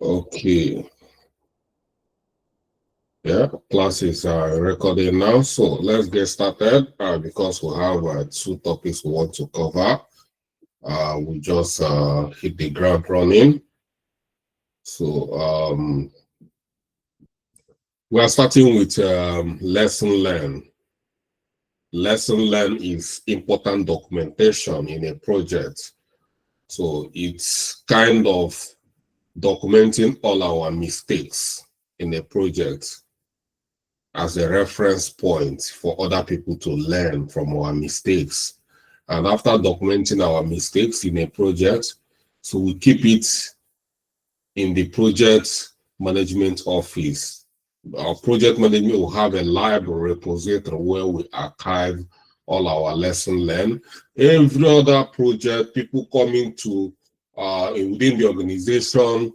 Okay. Yeah, class is recording now. So let's get started because we have two topics we want to cover. We just hit the ground running. So we are starting with lesson learned. Lesson learned is important documentation in a project. So it's kind of documenting all our mistakes in a project as a reference point for other people to learn from our mistakes. And after documenting our mistakes in a project, so we keep it in the project management office. Our project management will have a library repository where we archive all our lesson learned. Every other project, people coming to within the organization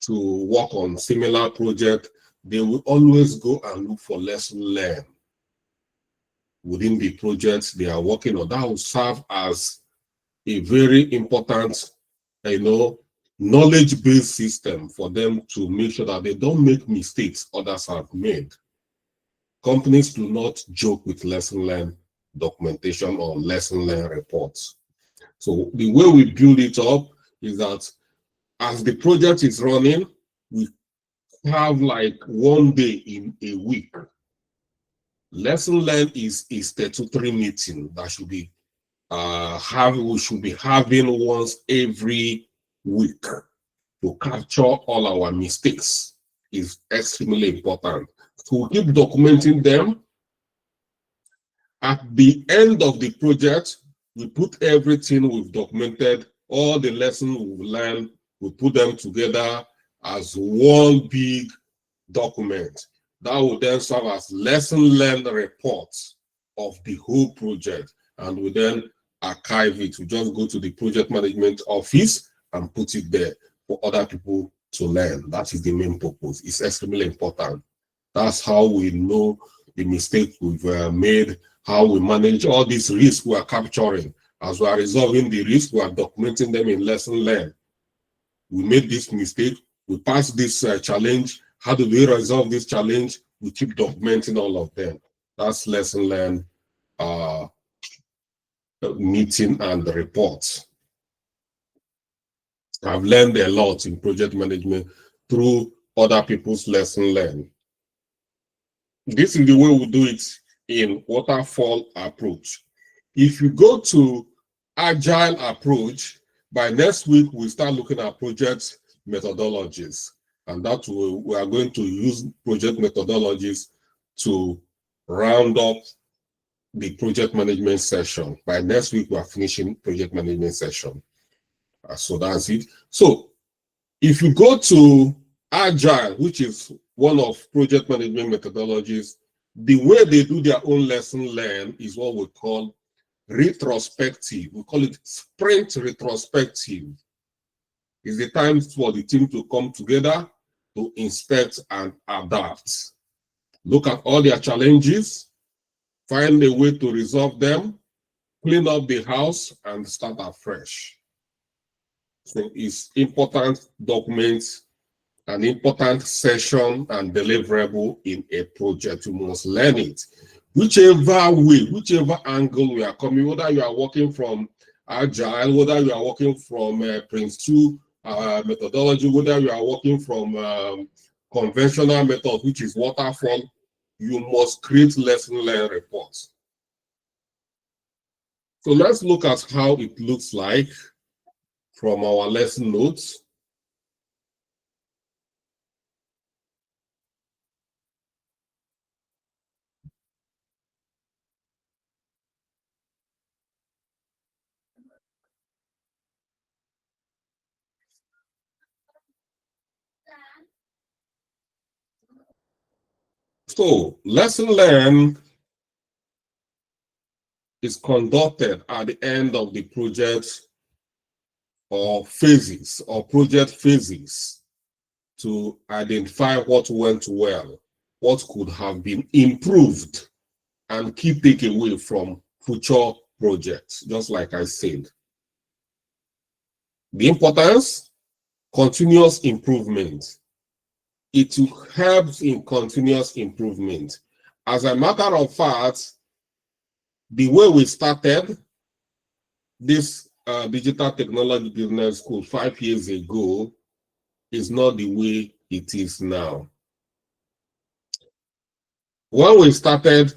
to work on similar project, they will always go and look for lesson learned within the projects they are working on. That will serve as a very important, knowledge-based system for them to make sure that they don't make mistakes others have made. Companies do not joke with lesson learned documentation or lesson learned reports. So the way we build it up is that as the project is running, we have like one day in a week. Lesson learned is a statutory meeting that should be we should be having once every week to capture all our mistakes. Is extremely important. So we keep documenting them. At the end of the project, we put everything we've documented, all the lessons we've learned, we put them together as one big document. That will then serve as lesson learned reports of the whole project. And we then archive it. We just go to the project management office and put it there for other people to learn. That is the main purpose. It's extremely important. That's how we know the mistakes we've made, how we manage all these risks we are capturing. As we are resolving the risks, we are documenting them in lesson learned. We made this mistake, we passed this challenge. How do we resolve this challenge? We keep documenting all of them. That's lesson learned meeting and reports. I've learned a lot in project management through other people's lesson learned. This is the way we do it in waterfall approach. If you go to agile approach, by next week, we'll start looking at project methodologies. And that we are going to use project methodologies to round up the project management session. By next week, we are finishing project management session. So that's it. So if you go to Agile, which is one of project management methodologies, the way they do their own lesson learned is what we call retrospective. We call it sprint retrospective. It's the time for the team to come together to inspect and adapt. Look at all their challenges, find a way to resolve them, clean up the house, and start afresh. So it's important documents, an important session and deliverable in a project. You must learn it. Whichever way, whichever angle we are coming, whether you are working from Agile, whether you are working from Prince 2 methodology, whether you are working from conventional method, which is waterfall, you must create lesson learned reports. So let's look at how it looks like from our lesson notes. So lesson learned is conducted at the end of the project or phases or project phases to identify what went well, what could have been improved, and key takeaway from future projects, just like I said. The importance, continuous improvement. It helps in continuous improvement. As a matter of fact, the way we started this digital technology business school 5 years ago is not the way it is now. When we started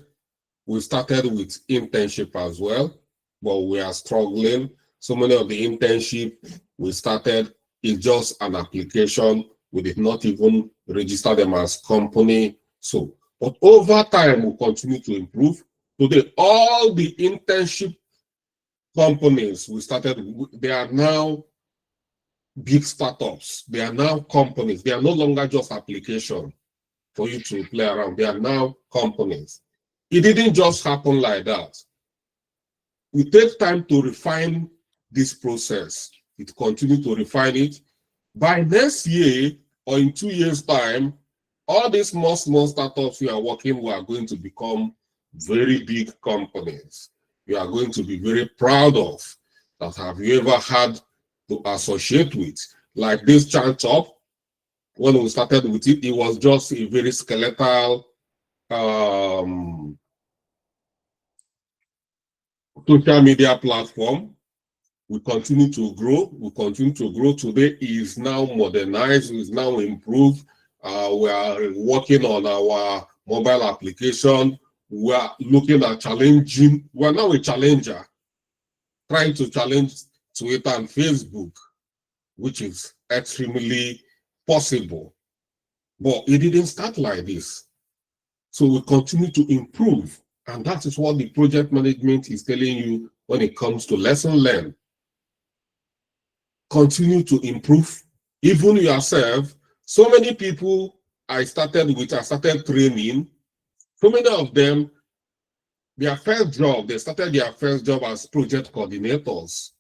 with internship as well, but we are struggling. So many of the internship we started is just an application. We did not even register them as company. So, but over time, we continue to improve. Today, all the internship companies we started, they are now big startups. They are now companies. They are no longer just application for you to play around. They are now companies. It didn't just happen like that. We take time to refine this process. It continue to refine it. By next year or in 2 years' time, all these small startups we are working with are going to become very big companies. You are going to be very proud of that. Have you ever had to associate with? Like this ChantUp, when we started with it, it was just a very skeletal social media platform. We continue to grow. We continue to grow. Today is now modernized, is now improved. We are working on our mobile application. We are looking at challenging. We are now a challenger, trying to challenge Twitter and Facebook, which is extremely possible. But it didn't start like this. So we continue to improve. And that is what the project management is telling you when it comes to lesson learned. Continue to improve, even yourself. So many people I started training, so many of them, their first job, they started their first job as project coordinators.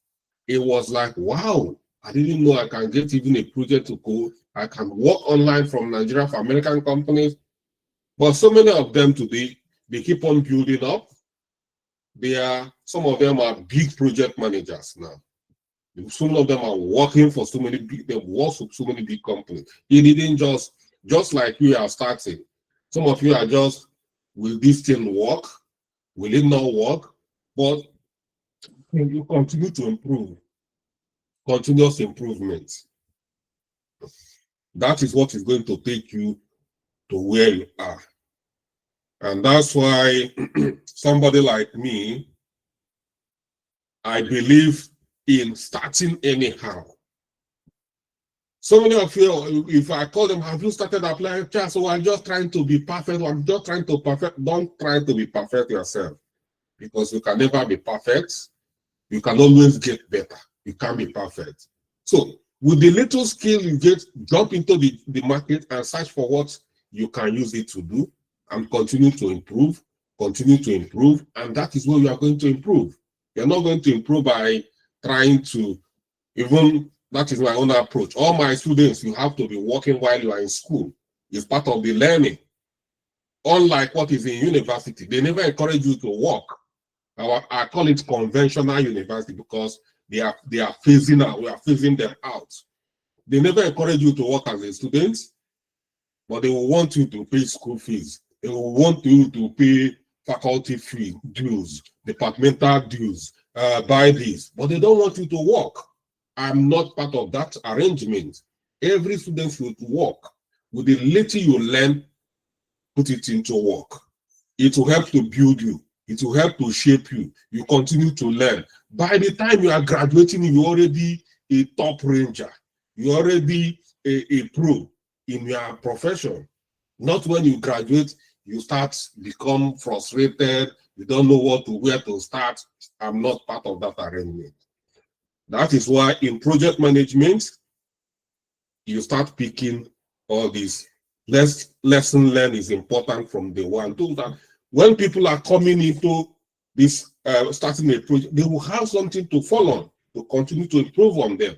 It was like, wow, I didn't know I can get even a project to go. I can work online from Nigeria for American companies. But so many of them today, they keep on building up. Some of them are big project managers now. Some of them are working for so many big companies. It didn't just like you are starting. Some of you are just, will this thing work? Will it not work? But you continue to improve. Continuous improvement. That is what is going to take you to where you are. And that's why somebody like me, I believe in starting anyhow. So many of you, if I call them, have you started applying? So I'm just trying to be perfect. I'm just trying to perfect. Don't try to be perfect yourself, because you can never be perfect. You can always get better. You can't be perfect. So with the little skill you get, jump into the market and search for what you can use it to do, and continue to improve, and that is where you are going to improve. You're not going to improve by trying to, even, that is my own approach. All my students, you have to be working while you are in school. It's part of the learning. Unlike what is in university, they never encourage you to work. I call it conventional university because they are phasing out. We are phasing them out. They never encourage you to work as a student, but they will want you to pay school fees. They will want you to pay faculty fee, dues, departmental dues, buy this, but they don't want you to work. I'm not part of that arrangement. Every student should work. With the little you learn, put it into work. It will help to build you. It will help to shape you. You continue to learn. By the time you are graduating, you're already a top ranger. You're already a pro in your profession. Not when you graduate, you become frustrated. You don't know where to start. I'm not part of that arrangement. That is why in project management, you start picking all these. Lesson learned is important from the one. So that when people are coming into this, starting a project, they will have something to follow, to continue to improve on them.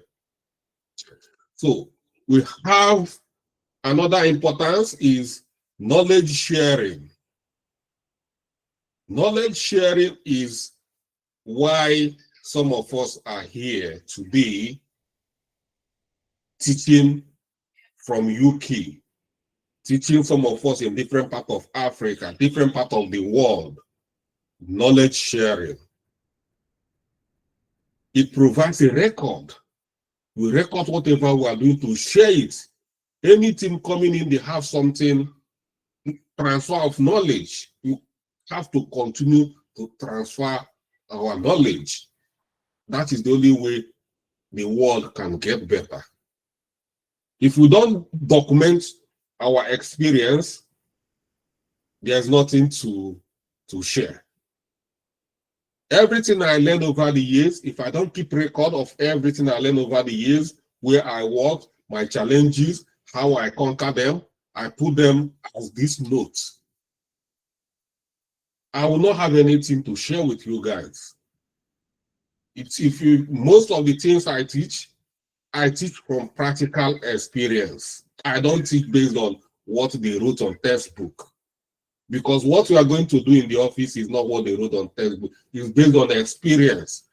So we have another importance is knowledge sharing. Knowledge sharing is why some of us are here today, teaching from UK, teaching some of us in different parts of Africa, different part of the world, knowledge sharing. It provides a record. We record whatever we are doing to share it. Any team coming in, they have something, transfer of knowledge. You have to continue to transfer our knowledge. That is the only way the world can get better. If we don't document our experience, there's nothing to share. Everything I learned over the years, if I don't keep record of everything I learned over the years, where I work, my challenges, how I conquer them, I put them as these notes. I will not have anything to share with you guys. Most of the things I teach from practical experience. I don't teach based on what they wrote on textbook. Because what we are going to do in the office is not what they wrote on textbook. It's based on experience.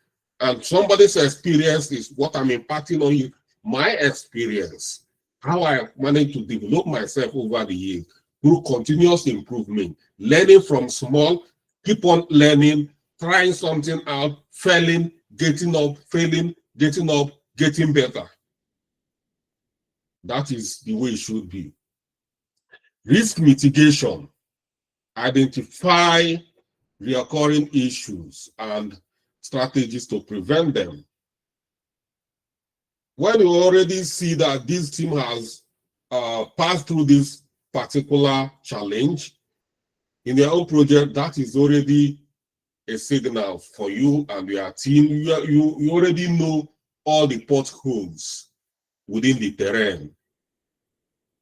And somebody's experience is what I'm imparting on you. My experience, how I managed to develop myself over the years through continuous improvement, learning from small, keep on learning, trying something out, failing, getting up, failing, getting up, getting better. That is the way it should be. Risk mitigation. Identify recurring issues and strategies to prevent them. When you already see that this team has passed through this particular challenge in their own project, that is already a signal for you and your team. You already know all the potholes within the terrain.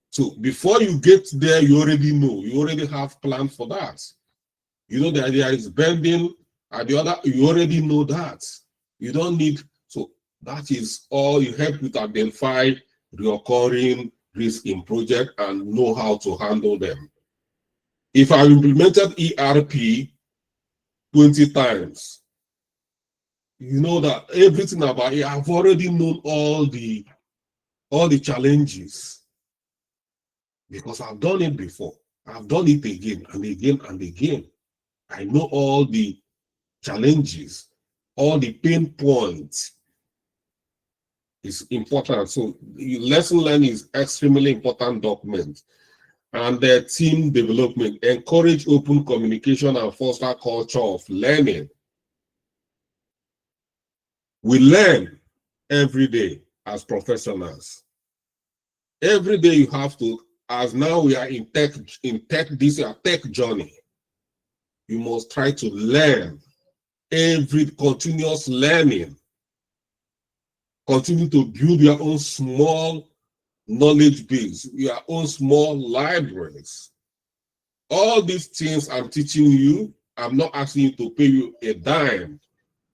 So before you get there, you already know, you already have plans for that. You know that there is bending at the other, you already know that. You don't need, so that is all. You help you to identify recurring risk in project and know how to handle them. If I implemented ERP 20 times, you know that everything about it, I've already known all the challenges. Because I've done it before. I've done it again and again and again. I know all the challenges, all the pain points. It's important. So lesson learning is extremely important document. And the team development, encourage open communication and foster culture of learning. We learn every day as professionals. Every day you have to, as now we are in tech, this is a tech journey. You must try to learn, every continuous learning. Continue to build your own small knowledge base, your own small libraries. All these things I'm teaching you, I'm not asking you to pay you a dime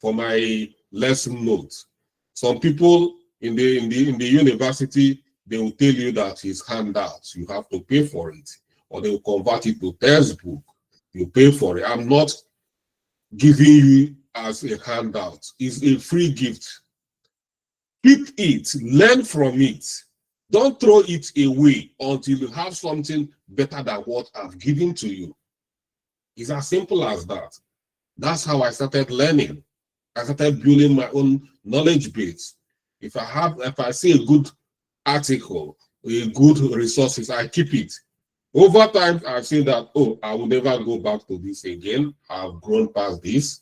for my lesson notes. Some people in the university, they will tell you that it's handouts. You have to pay for it. Or they will convert it to textbook. You pay for it. I'm not giving you as a handout. It's a free gift. Keep it. Learn from it. Don't throw it away until you have something better than what I've given to you. It's as simple as that. That's how I started learning. I started building my own knowledge base. If I see a good article, a good resources, I keep it. Over time, I've seen that, oh, I will never go back to this again. I've grown past this.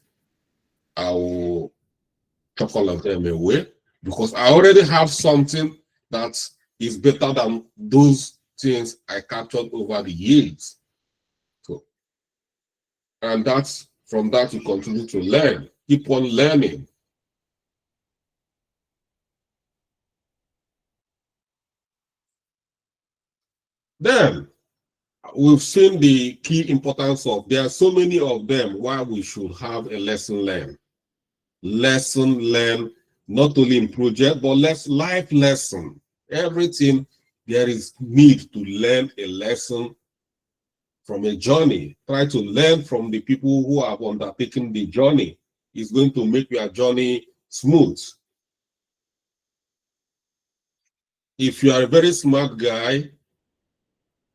I will chuck all of them away because I already have something that is better than those things I captured over the years. So, and that's from that you continue to learn, keep on learning. Then we've seen the key importance of, there are so many of them why we should have a lesson learn. Lesson learn, not only in project, but life lesson. Everything, there is need to learn a lesson from a journey. Try to learn from the people who have undertaken the journey. It's going to make your journey smooth. If you are a very smart guy,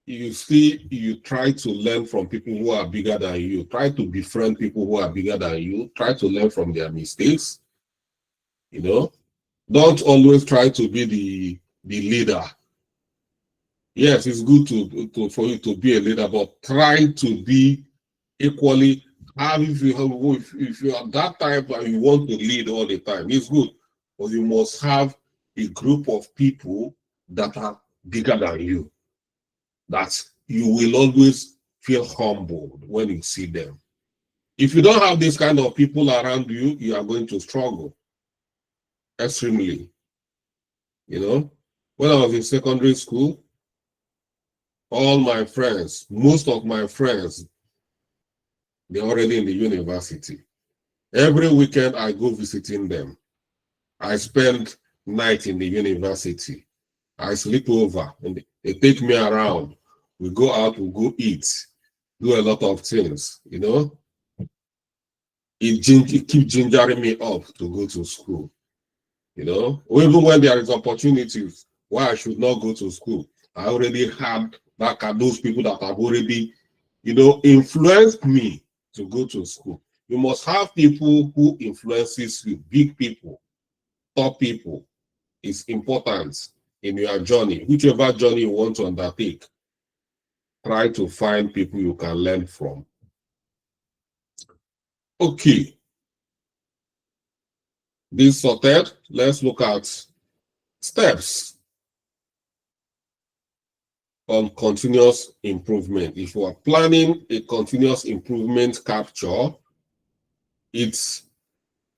you try to learn from people who are bigger than you. Try to befriend people who are bigger than you. Try to learn from their mistakes. You know, don't always try to be the leader. Yes, it's good for you to be a leader, but try to be equally. If you are that type and you want to lead all the time, it's good, but you must have a group of people that are bigger than you. That you will always feel humbled when you see them. If you don't have this kind of people around you, you are going to struggle extremely. You know, when I was in secondary school, all my friends, most of my friends, they're already in the university. Every weekend I go visiting them. I spend night in the university. I sleep over and they take me around. We go out, we go eat, do a lot of things, you know. It keeps gingering me up to go to school, you know. Even when there is opportunities why I should not go to school, I already had back at those people that have already, you know, influenced me to go to school. You must have people who influences you, big people, top people. Is important in your journey, whichever journey you want to undertake. Try to find people you can learn from. Okay, this sorted. Let's look at steps on continuous improvement. If you are planning a continuous improvement capture, it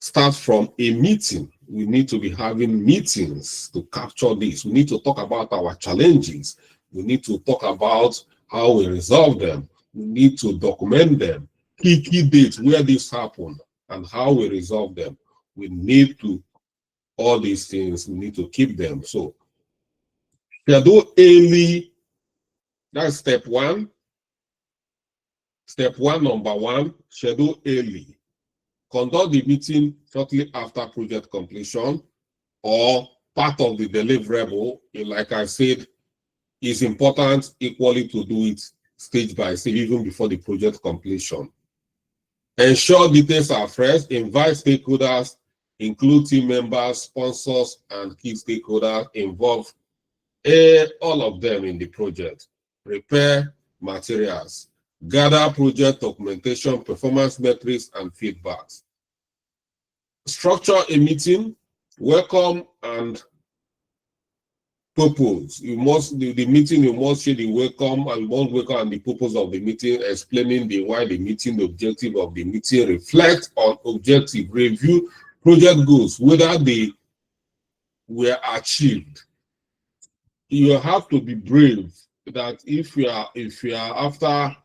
starts from a meeting. We need to be having meetings to capture this. We need to talk about our challenges. We need to talk about how we resolve them. We need to document them. Key dates where this happened and how we resolve them. We need to, all these things, we need to keep them. So, schedule early. That's step one. Step one, number one, schedule early. Conduct the meeting shortly after project completion or part of the deliverable. Like I said, it's important equally to do it stage by stage, even before the project completion. Ensure details are fresh. Invite stakeholders, include team members, sponsors, and key stakeholders involved, all of them in the project. Prepare materials. Gather project documentation, performance metrics, and feedbacks. Structure a meeting, welcome and purpose. You must the meeting, you must share the welcome and one welcome and the purpose of the meeting, explaining the why the meeting, the objective of the meeting, reflect on objective, review project goals, whether they were achieved. You have to be brave that if you are after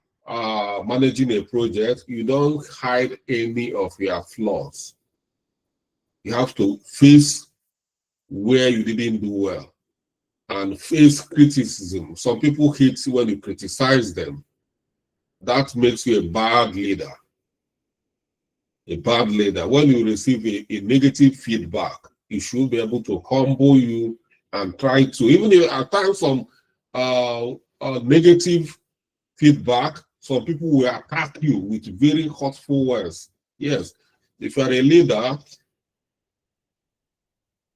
managing a project, you don't hide any of your flaws. You have to face where you didn't do well and face criticism. Some people hate when you criticize them. That makes you a bad leader. A bad leader. When you receive a negative feedback, you should be able to humble you and try to, even if at times some negative feedback, some people will attack you with very hurtful words. Yes, if you are a leader,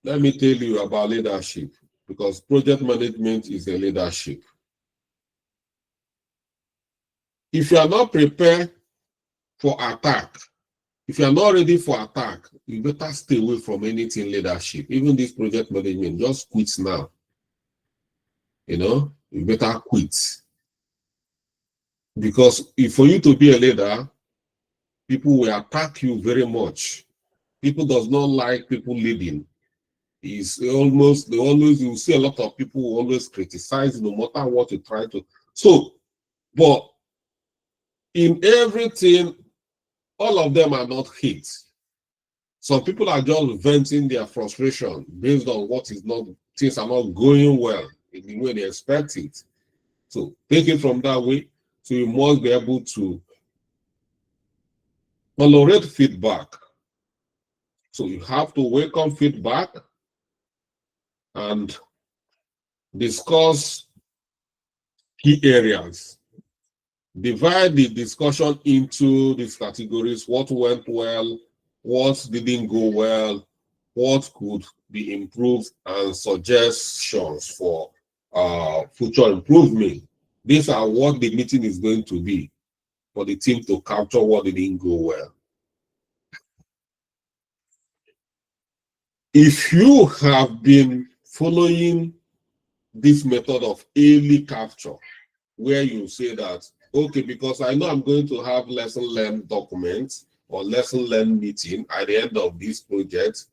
let me tell you about leadership, because project management is a leadership. If you are not prepared for attack, if you are not ready for attack, you better stay away from anything leadership. Even this project management, just quit now. You know, you better quit. Because if for you to be a leader, people will attack you very much. People does not like people leading. Is almost they always you see a lot of people who always criticize no matter what you try to. So, but in everything, all of them are not hate. Some people are just venting their frustration based on what is not, things are not going well in the way they expect it. So take it from that way. So you must be able to tolerate feedback. So you have to welcome feedback and Discuss key areas. Divide the discussion into these categories: what went well, what didn't go well, what could be improved, and suggestions for future improvement. These are what the meeting is going to be, for the team to capture what didn't go well. If you have been following this method of early capture, where you say that, okay, because I know I'm going to have lesson learned documents or lesson learned meeting at the end of this project,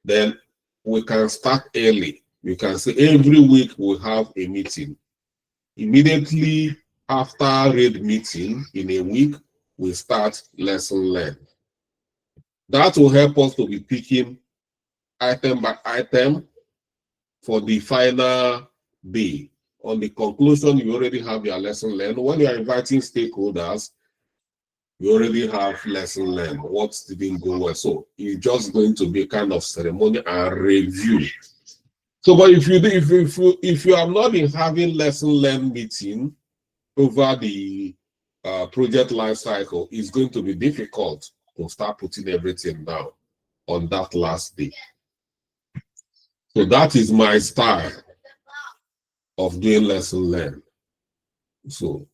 then we can start early. We can say every week we have a meeting. Immediately after read meeting in a week, we start lesson learned. That will help us to be picking item by item for the final day. On the conclusion, you already have your lesson learned. When you are inviting stakeholders, you already have lesson learned. What didn't go well? So it's just going to be kind of ceremony and review. So, but if you have not been having lesson learned meeting over the project life cycle, it's going to be difficult to start putting everything down on that last day. So that is my style of doing lesson learned. So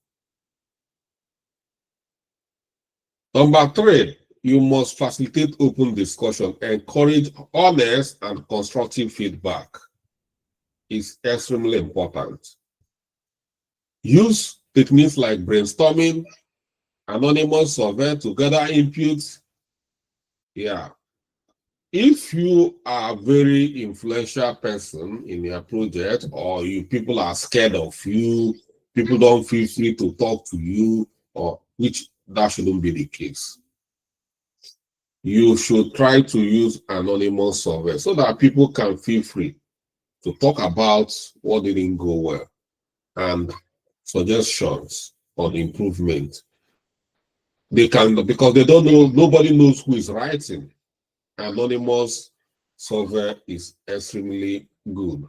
number 3, you must facilitate open discussion. Encourage honest and constructive feedback. Is extremely important. Use techniques like brainstorming, anonymous survey to gather input. Yeah. If you are a very influential person in your project, or people are scared of you, people don't feel free to talk to you, or which that shouldn't be the case. You should try to use anonymous survey so that people can feel free to talk about what didn't go well and suggestions on improvement. They can, because they don't know, nobody knows who is writing. Anonymous survey is extremely good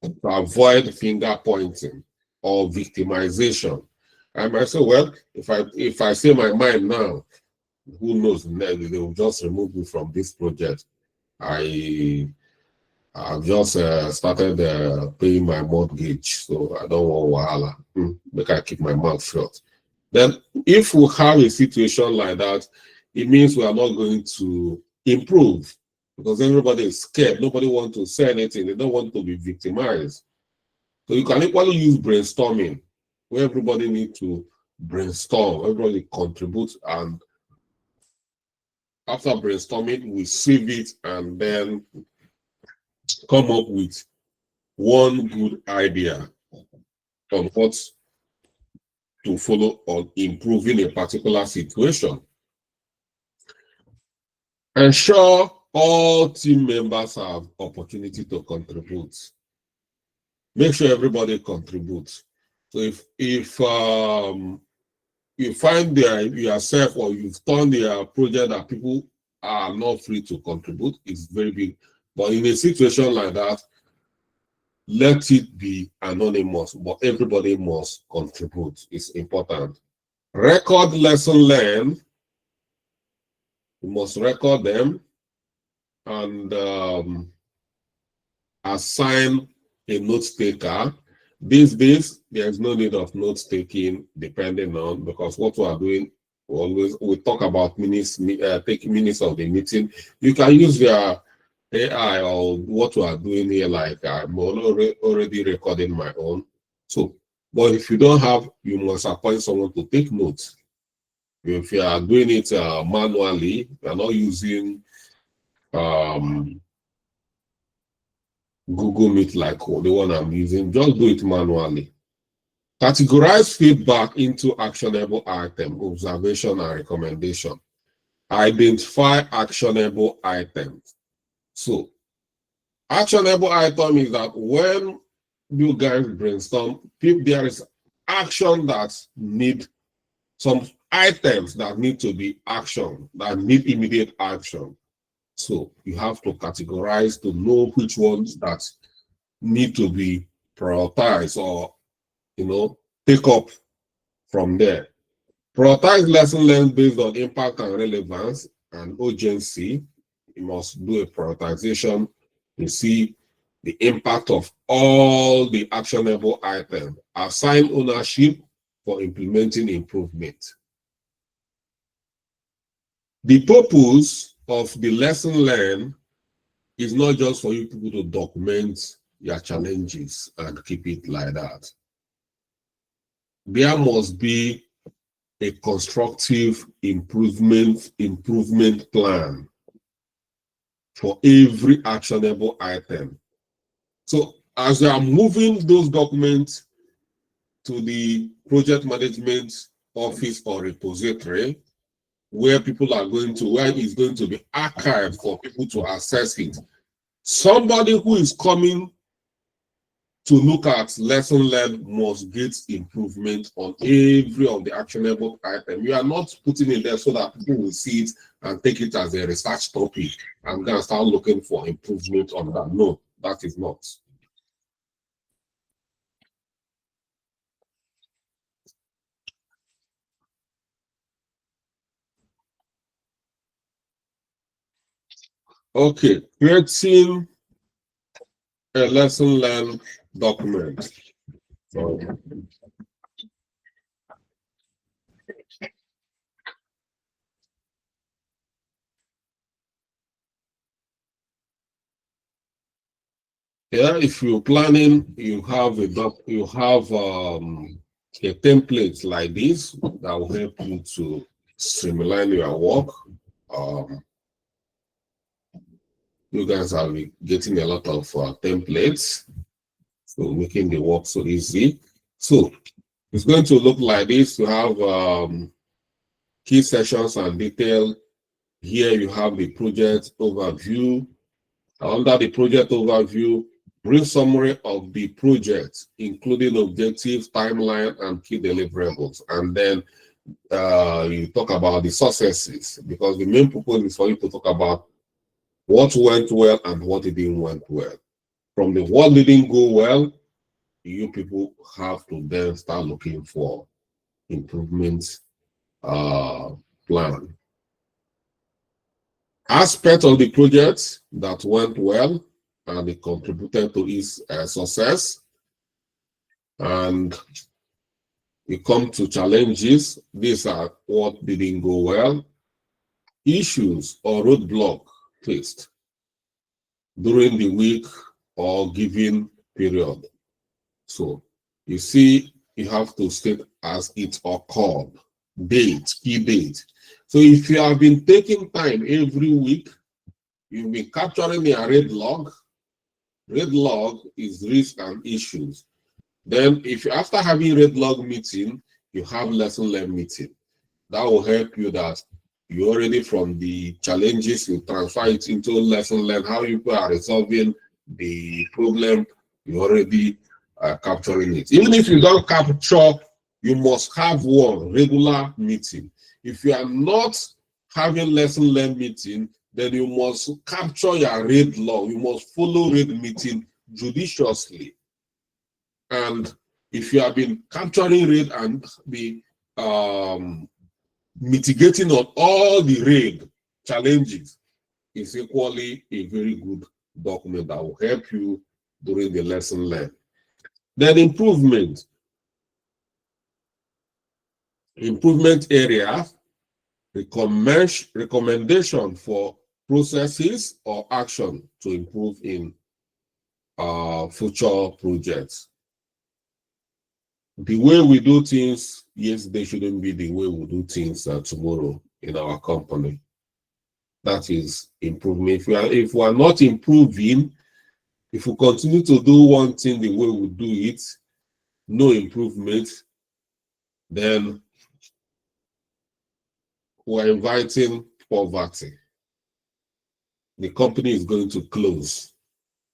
to avoid finger pointing or victimization. I might say, well, if I say my mind now, who knows, they will just remove me from this project. I've just started paying my mortgage, so I don't want wahala. Make I keep my mouth shut. Then, if we have a situation like that, it means we are not going to improve, because everybody is scared. Nobody wants to say anything. They don't want to be victimized. So you can equally use brainstorming, where everybody needs to brainstorm. Everybody contributes, and after brainstorming, we save it and then come up with one good idea on what to follow on improving a particular situation. Ensure all team members have opportunity to contribute. Make sure everybody contributes. So if you find yourself, or you've turned the project that people are not free to contribute, it's very big. But in a situation like that, let it be anonymous, but everybody must contribute. It's important. Record lesson learned. You must record them and assign a note taker. These days, there's no need of note taking, depending on, because what we are doing, we talk about minutes, taking minutes of the meeting. You can use your AI or what we are doing here, like I'm already recording my own. So, but if you don't have, you must appoint someone to take notes. If you are doing it manually, you are not using Google Meet like the one I'm using, just do it manually. Categorize feedback into actionable items, observation, and recommendation. Identify actionable items. So, actionable item is that when you guys brainstorm, if there is action that need, some items that need to be action, that need immediate action. So you have to categorize to know which ones that need to be prioritize or, take up from there. Prioritize lesson learned based on impact and relevance and urgency. You must do a prioritization to see the impact of all the actionable items. Assign ownership for implementing improvement. The purpose of the lesson learned is not just for you people to document your challenges and keep it like that. There must be a constructive improvement plan for every actionable item. So as you are moving those documents to the project management office or repository, where it's going to be archived for people to access it. Somebody who is coming to look at lesson learned must get improvement on every of the actionable item. You are not putting it there so that people will see it and take it as a research topic and then start looking for improvement on that. No, that is not. Okay, creating a lesson learned document. So, yeah, if you're planning, you have a template like this that will help you to streamline your work. You guys are getting a lot of templates, so making the work so easy. So it's going to look like this. You have key sessions and detail. Here you have the project overview. Under the project overview, brief summary of the project, including objectives, timeline, and key deliverables. And then you talk about the successes, because the main purpose is for you to talk about what went well and what didn't went well. From the what didn't go well, you people have to then start looking for improvement plan. Aspect of the project that went well and it contributed to its success. And you come to challenges. These are what didn't go well. Issues or roadblock faced during the week or given period. So you see, you have to state as it occurred, date, key date. So if you have been taking time every week, you've been capturing a red log. Red log is risk and issues. Then if after having red log meeting, you have lesson learned meeting. That will help you that you already from the challenges, you transfer it into lesson learned, how you are resolving the problem, you already capturing it. Even if you don't capture, you must have one regular meeting. If you are not having lesson learned meeting, then you must capture your red log. You must follow red meeting judiciously. And if you have been capturing red and be mitigating on all the red challenges, is equally a very good document that will help you during the lesson learned. Then improvement area, recommendation for processes or action to improve in future projects. The way we do things yesterday shouldn't be the way we do things tomorrow in our company. That is improvement. If we are not improving, if we continue to do one thing the way we do it, no improvement, then we're inviting poverty. The company is going to close.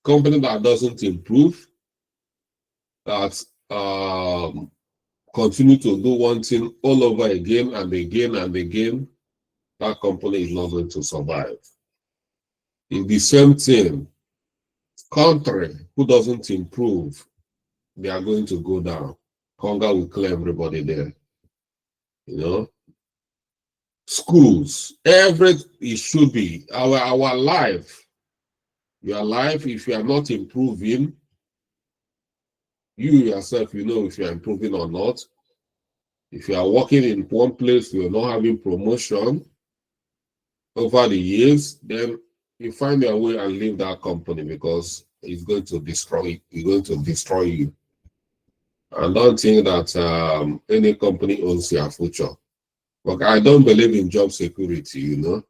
Company that doesn't improve, that continue to do one thing all over again and again and again, that company is not going to survive. It's the same thing. Country who doesn't improve, they are going to go down. Hunger will kill everybody there. You know, schools, it should be our life. Your life, if you are not improving, you yourself, you know if you are improving or not. If you are working in one place, you're not having promotion over the years, then you find your way and leave that company because it's going to destroy you. And don't think that any company owns your future. But I don't believe in job security, you know.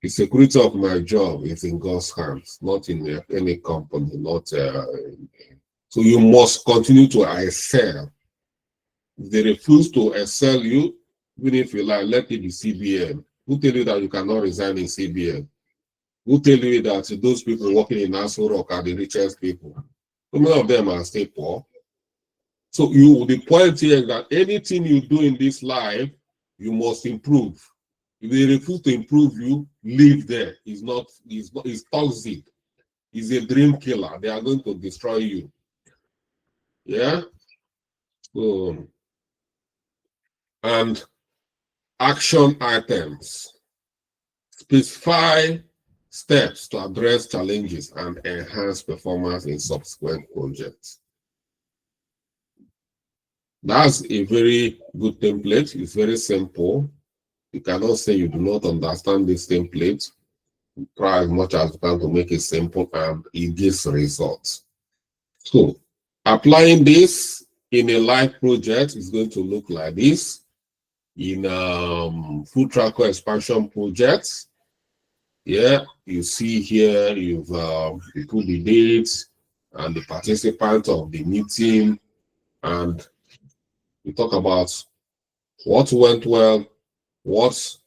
The security of my job is in God's hands, not in any company, not so you must continue to excel. If they refuse to excel you, even if you like, let it be CBN. Who tell you that you cannot resign in CBN? Who tell you that those people working in Nassau Rock are the richest people? So many of them are still poor. So the point here is that anything you do in this life, you must improve. If they refuse to improve you, leave there. It's toxic. It's a dream killer. They are going to destroy you. Yeah. So, and action items. Specify steps to address challenges and enhance performance in subsequent projects. That's a very good template. It's very simple. You cannot say you do not understand this template. Try as much as you can to make it simple and it gives results. So, applying this in a live project is going to look like this. In food tracker expansion projects, yeah, you see here you put the dates and the participants of the meeting, and we talk about what went well, what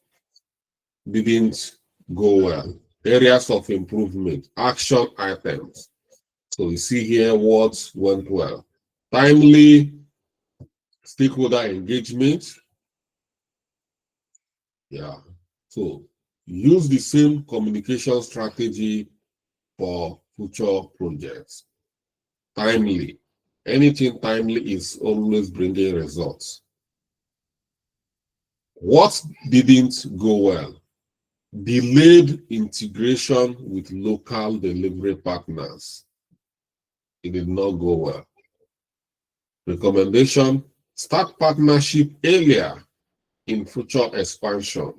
didn't go well, areas of improvement, action items. So you see here what went well. Timely stakeholder engagement. Yeah. So use the same communication strategy for future projects. Timely. Anything timely is always bringing results. What didn't go well? Delayed integration with local delivery partners. It did not go well. Recommendation, start partnership earlier in future expansion.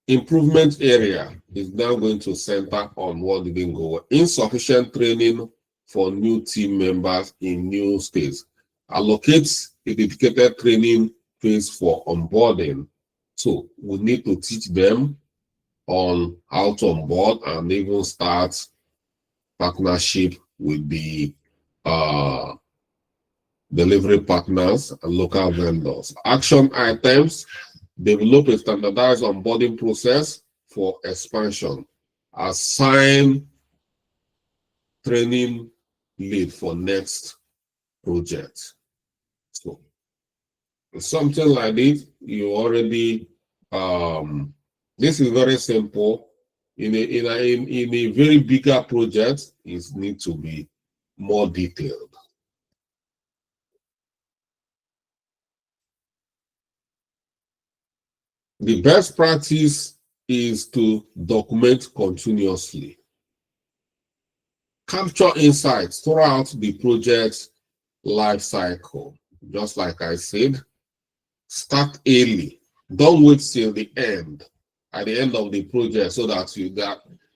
Improvement area is now going to center on what didn't go well. Insufficient training for new team members in new states. Allocate a dedicated training phase for onboarding. So we need to teach them on how to onboard and even start partnership with the delivery partners and local vendors. Action items, develop a standardized onboarding process for expansion. Assign training lead for next project. So something like this, you already this is very simple. In a very bigger project, it needs to be more detailed. The best practice is to document continuously. Capture insights throughout the project's life cycle. Just like I said, start early. Don't wait till the end, at the end of the project, so that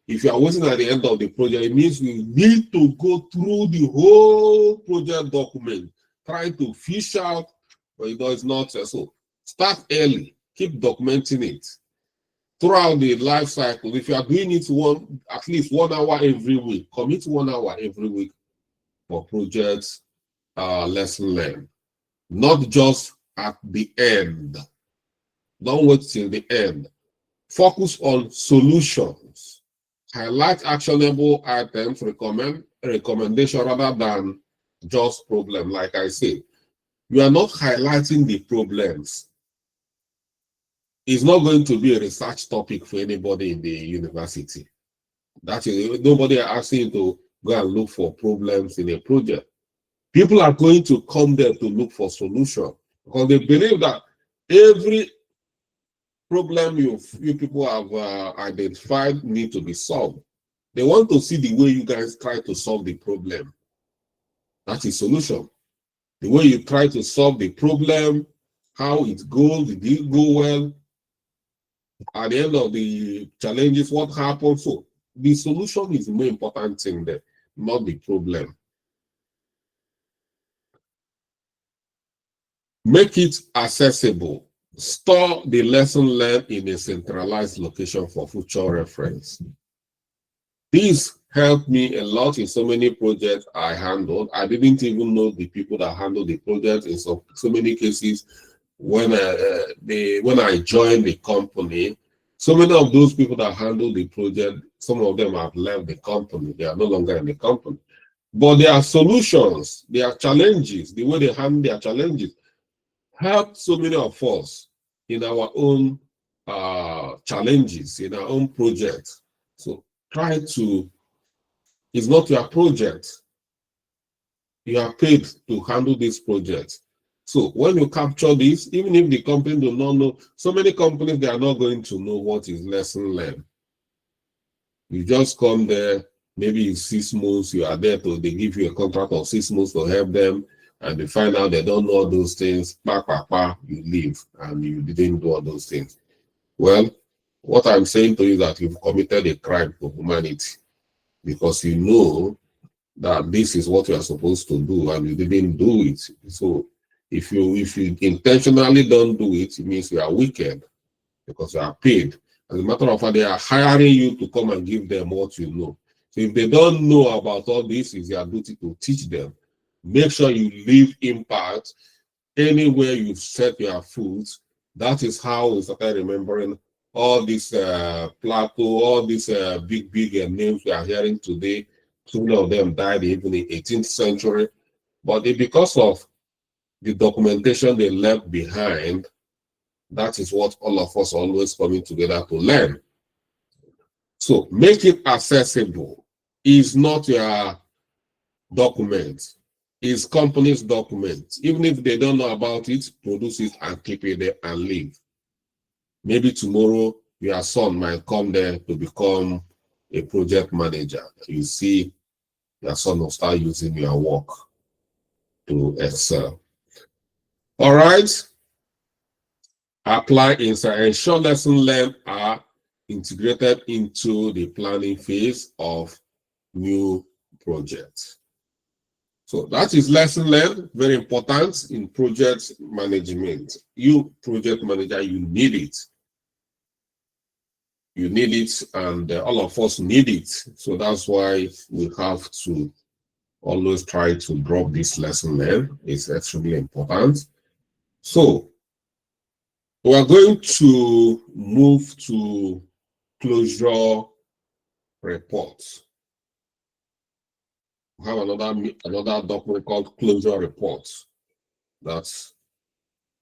if you are waiting at the end of the project, it means you need to go through the whole project document, trying to fish out, but it's not so. Start early, keep documenting it throughout the life cycle. If you are doing it at least 1 hour every week, commit 1 hour every week for projects lesson learned, not just at the end. Don't wait till the end. Focus on solutions. Highlight actionable items, recommendation rather than just problem. Like I said, you are not highlighting the problems. It's not going to be a research topic for anybody in the university. That is, nobody asking you to go and look for problems in a project. People are going to come there to look for solution because they believe that every problem you people have identified need to be solved. They want to see the way you guys try to solve the problem. That is solution. The way you try to solve the problem, how it goes, did it go well? At the end of the challenges, what happens? So the solution is the more important thing there, not the problem. Make it accessible. Store the lesson learned in a centralized location for future reference. This helped me a lot in so many projects I handled. I didn't even know the people that handled the project in so many cases. When I joined the company, so many of those people that handled the project, some of them have left the company. They are no longer in the company. But their solutions, their challenges, the way they handle their challenges, helped so many of us in our own challenges, in our own projects. So try to, it's not your project. You are paid to handle this project. So when you capture this, even if the company do not know, so many companies, they are not going to know what is lesson learned. You just come there, maybe in 6 months, you are there to, they give you a contract of 6 months to help them, and they find out they don't know all those things, you leave, and you didn't do all those things. Well, what I'm saying to you is that you've committed a crime to humanity because you know that this is what you are supposed to do and you didn't do it. So if you intentionally don't do it, it means you are wicked because you are paid. As a matter of fact, they are hiring you to come and give them what you know. So if they don't know about all this, it's your duty to teach them. Make sure you leave impact anywhere you set your foot. That is how we started remembering all these Plato, all these big names we are hearing today. Some of them died even in the 18th century. But because of the documentation they left behind, that is what all of us are always coming together to learn. So make it accessible. Is not your document. Is company's document. Even if they don't know about it, produce it and keep it there and leave. Maybe tomorrow your son might come there to become a project manager. You see, your son will start using your work to excel. All right. Apply insight. Ensure lesson learned are integrated into the planning phase of new projects. So that is lesson learned, very important in project management. You project manager, you need it. You need it, and all of us need it. So that's why we have to always try to drop this lesson learned. It's extremely important. So we are going to move to closure reports. We have another document called closure reports. That's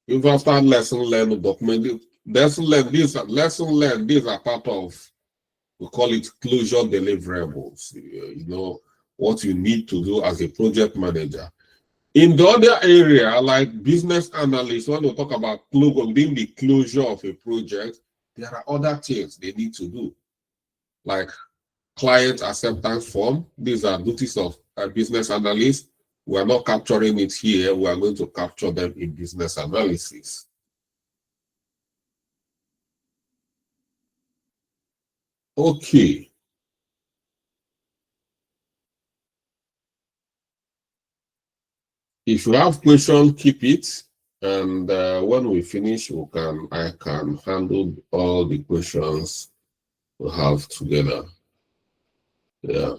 if after lesson learned document, lesson learned, these are part of, we call it closure deliverables. You know what you need to do as a project manager. In the other area, like business analysts, when we talk about within the closure of a project, there are other things they need to do, like client acceptance form. These are duties of a business analyst. We are not capturing it here. We are going to capture them in business analysis. Okay. If you have questions, keep it. And when we finish, I can handle all the questions we have together. Yeah.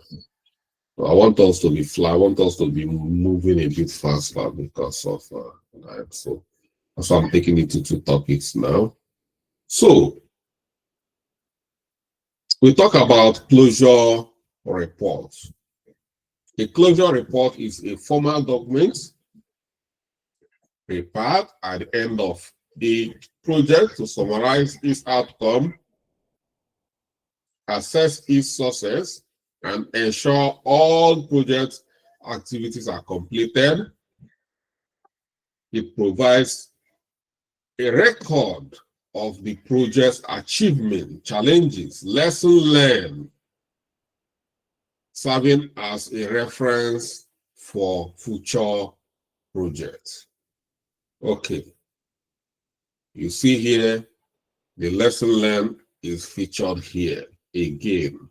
I want us to be fly. I want us to be moving a bit faster because of that. So that's why I'm taking it to 2 topics now. So we talk about closure reports. A closure report is a formal document prepared at the end of the project to summarize its outcome, assess its success, and ensure all project activities are completed. It provides a record of the project's achievement, challenges, lesson learned, serving as a reference for future projects. Okay, you see here, the lesson learned is featured here again.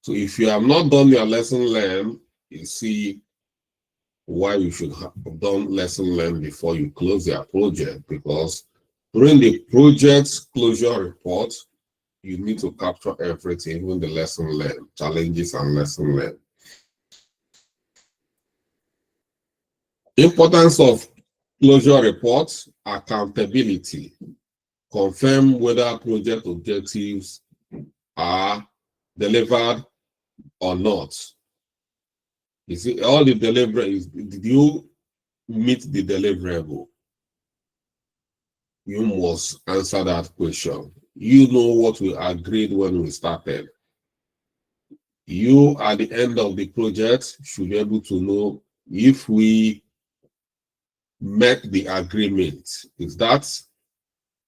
So if you have not done your lesson learned, you see why you should have done lesson learned before you close your project, because during the project closure report, you need to capture everything, even the lesson learned, challenges and lesson learned. Importance of closure reports: accountability. Confirm whether project objectives are delivered or not. You see, all the deliverables, did you meet the deliverable? You must answer that question. You know what we agreed when we started. You, at the end of the project, should be able to know if we met the agreement. If that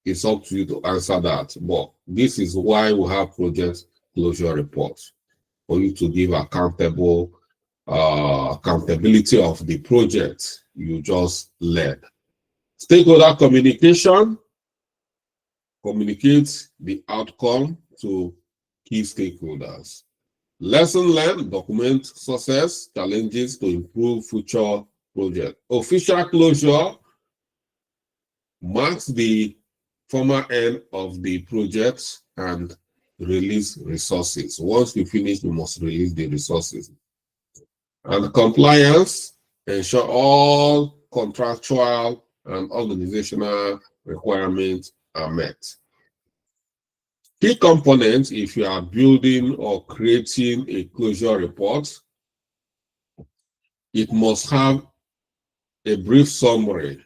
is up to you to answer that. But this is why we have project closure reports, for you to give accountability of the project you just led. Stakeholder communication: communicate the outcome to key stakeholders. Lesson learned: document success, challenges to improve future project. Official closure marks the formal end of the project and release resources. Once you finish, you must release the resources. And compliance: ensure all contractual and organizational requirements are met. Key components: if you are building or creating a closure report, it must have a brief summary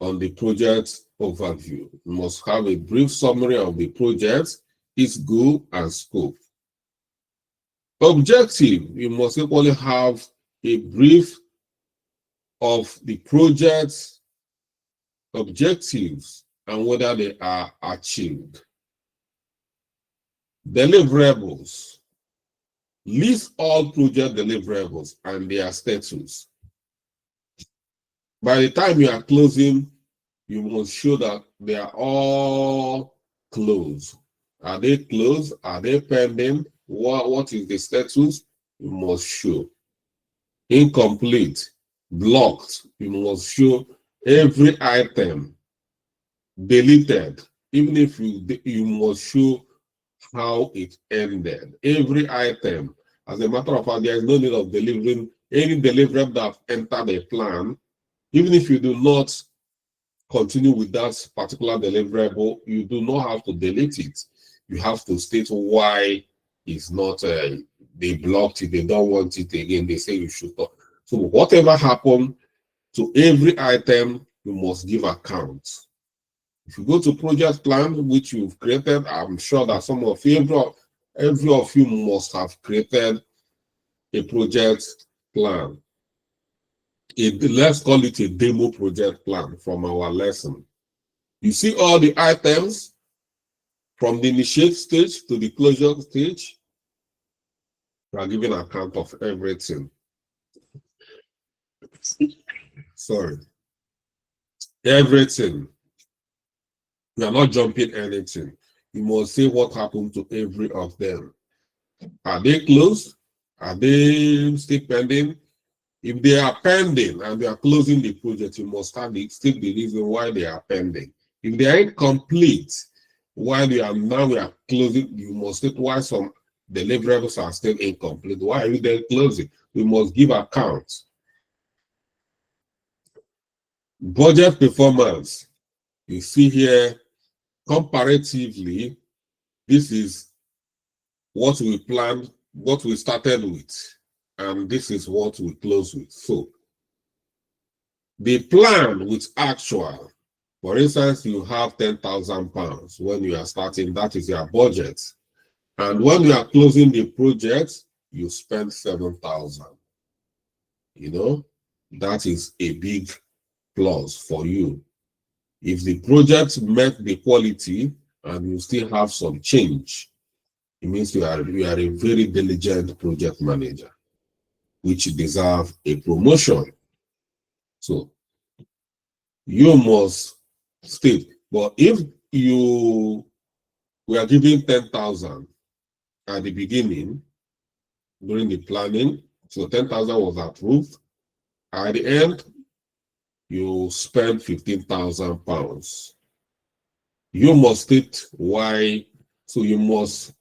on the project overview. You must have a brief summary of the project, its goal and scope. Objective: you must equally have a brief of the project's objectives and whether they are achieved. Deliverables: list all project deliverables and their status. By the time you are closing, you must show that they are all closed. Are they closed? Are they pending? What is the status? You must show. Incomplete, blocked, you must show every item. Deleted, even if you must show how it ended. Every item. As a matter of fact, there is no need of delivering any deliverable that entered a plan. Even if you do not continue with that particular deliverable, you do not have to delete it. You have to state why it's not, they blocked it, they don't want it again, they say you should stop. So whatever happened to every item, you must give account. If you go to project plan, which you've created, I'm sure that some of you, every of you must have created a project plan. Let's call it a demo project plan from our lesson. You see all the items from the initiate stage to the closure stage. We are giving account of everything. Sorry. Everything. We are not jumping anything. You must say what happened to every of them. Are they closed? Are they still pending? If they are pending and they are closing the project, you must state the reason why they are pending. If they are incomplete, while we are closing, you must state why some deliverables are still incomplete. Why are you then closing? We must give account. Budget performance. You see here, comparatively, this is what we planned, what we started with, and this is what we close with. So the plan with actual, for instance, you have £10,000 when you are starting, that is your budget. And when you are closing the project, you spend 7,000. You know, that is a big plus for you. If the project met the quality and you still have some change, it means you are a very diligent project manager, which deserve a promotion. So you must state. But if you were given 10,000 at the beginning during the planning, so 10,000 was approved, at the end, you spend 15,000 pounds. You must state why. So you must,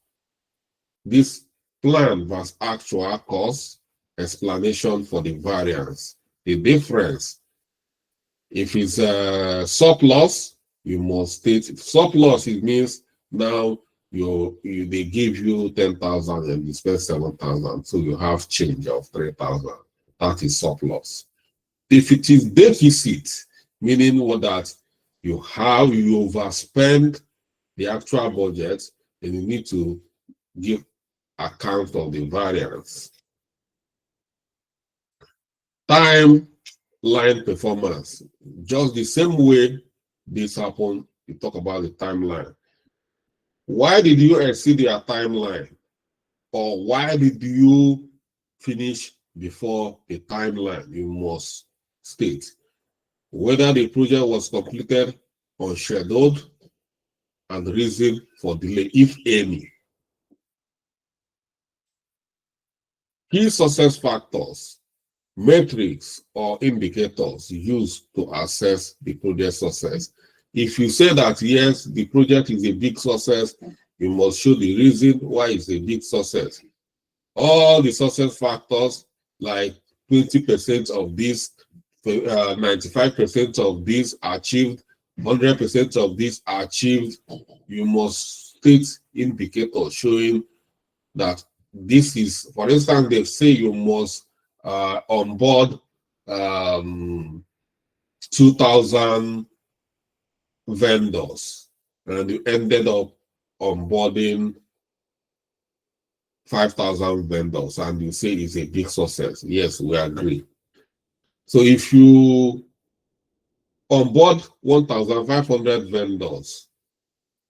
this plan versus actual cost, explanation for the variance, the difference. If it's a surplus, you must state surplus. It means now they give you 10,000 and you spend 7,000, so you have change of 3,000. That is surplus. If it is deficit, meaning what that you overspend the actual budget, and you need to give account of the variance. Timeline performance. Just the same way this happened, you talk about the timeline. Why did you exceed your timeline? Or why did you finish before the timeline? You must state whether the project was completed on scheduled and reason for delay, if any. Key success factors, metrics or indicators used to assess the project success. If you say that yes, the project is a big success, you must show the reason why it's a big success. All the success factors, like 20% of this, 95% of this achieved, 100% of this achieved, you must state indicators showing that this is, for instance, they say you must onboard 2,000 vendors, and you ended up onboarding 5,000 vendors, and you say it's a big success. Yes, we agree. So if you onboard 1,500 vendors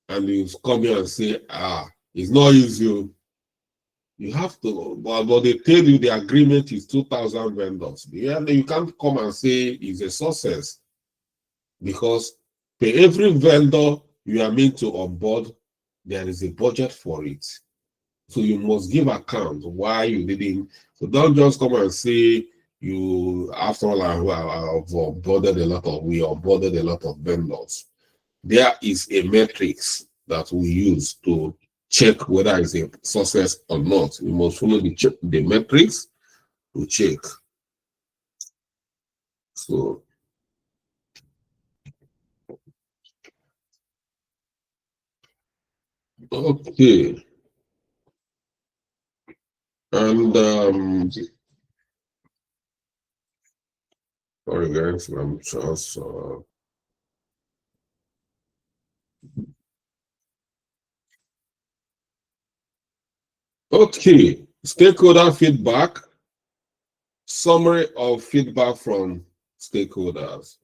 and you come here and say, it's not easy, you have to, but they tell you the agreement is 2,000 vendors. Yeah, you can't come and say it's a success, because for every vendor you are meant to onboard, there is a budget for it. So you must give account why you didn't. So don't just come and say you, after all, we onboarded a lot of vendors. There is a metrics that we use to check whether it's a success or not. You must follow the metrics to check. So, okay. And sorry guys, I'm just okay. Stakeholder feedback. Summary of feedback from stakeholders.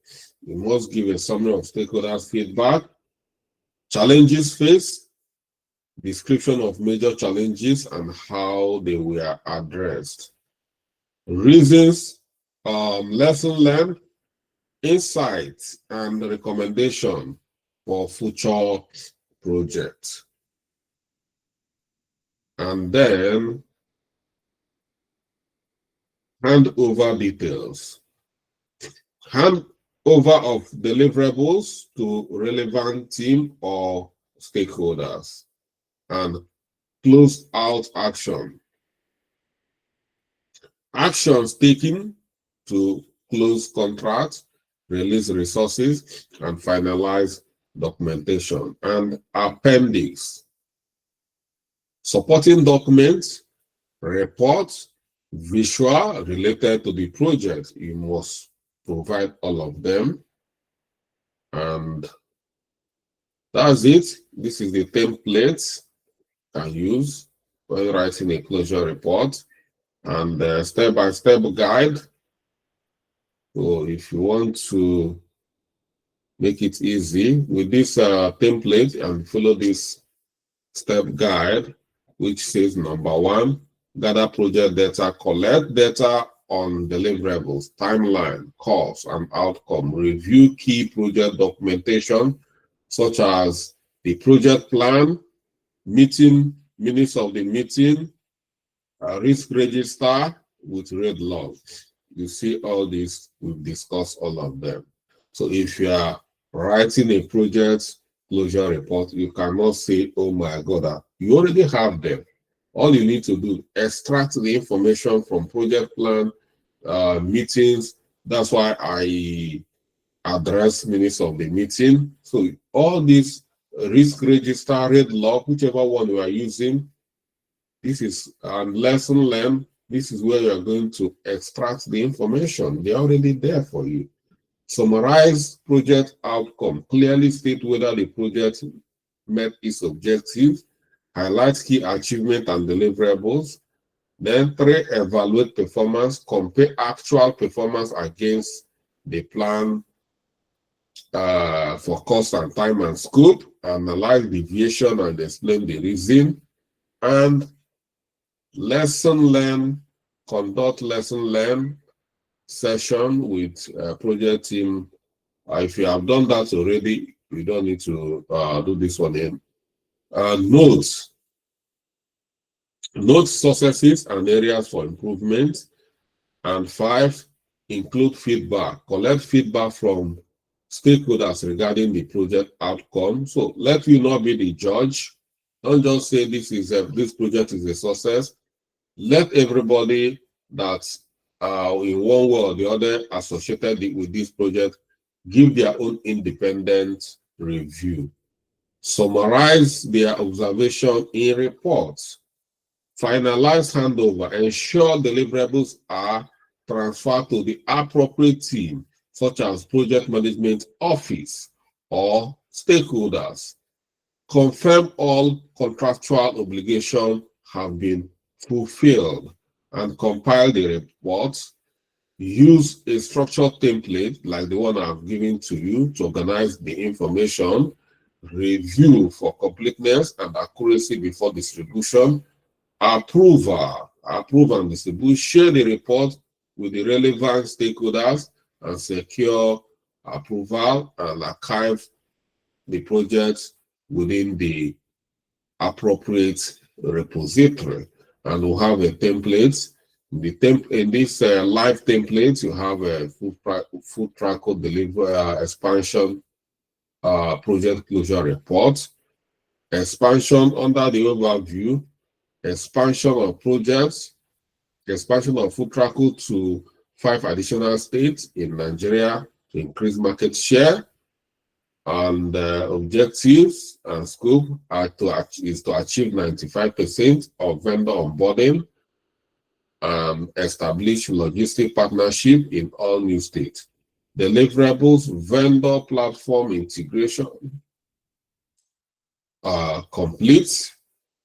You must give a summary of stakeholders' feedback. Challenges faced, description of major challenges and how they were addressed. Reasons, lesson learned, insights, and recommendation for future projects. And then handover details. Hand over of deliverables to relevant team or stakeholders, and close out action. Actions taken to close contracts, release resources, and finalize documentation. And appendix. Supporting documents, reports, visual related to the project. You must provide all of them. And that's it. This is the template. can use when writing a closure report, and step-by-step guide. So if you want to make it easy with this template and follow this step guide, which says number one, gather project data, collect data on deliverables, timeline, cost, and outcome, review key project documentation, such as the project plan, meeting, minutes of the meeting, risk register with red logs. You see all this, we've discussed all of them. So if you are writing a project closure report, you cannot say, oh my God, you already have them. All you need to do, extract the information from project plan, meetings. That's why I address minutes of the meeting. So all these risk register, red log, whichever one you are using, this is a lesson learned. This is where you are going to extract the information. They're already there for you. Summarize project outcome. Clearly state whether the project met its objectives. Highlight key achievement and deliverables. Then 3, evaluate performance. Compare actual performance against the plan for cost and time and scope. Analyze deviation and explain the reason. And lesson learn, conduct lesson learn session with project team. If you have done that already, you don't need to do this one in. Notes successes and areas for improvement. And 5, include feedback. Collect feedback from stakeholders regarding the project outcome. So let you not be the judge. Don't just say this project is a success. Let everybody that in one way or the other associated with this project give their own independent review. Summarize their observation in reports. Finalize handover. Ensure deliverables are transferred to the appropriate team, such as project management office or stakeholders. Confirm all contractual obligations have been fulfilled and compile the reports. Use a structured template like the one I've given to you to organize the information. Review for completeness and accuracy before distribution. Approve and distribute. Share the report with the relevant stakeholders and secure approval, and archive the project within the appropriate repository. And we'll have a template. In this live template, you have a food track deliver expansion project closure report, expansion under the overview, expansion of projects, expansion of food track to 5 additional states in Nigeria to increase market share. And objectives and scope is to achieve 95% of vendor onboarding, establish logistic partnership in all new states. Deliverables, vendor platform integration, complete.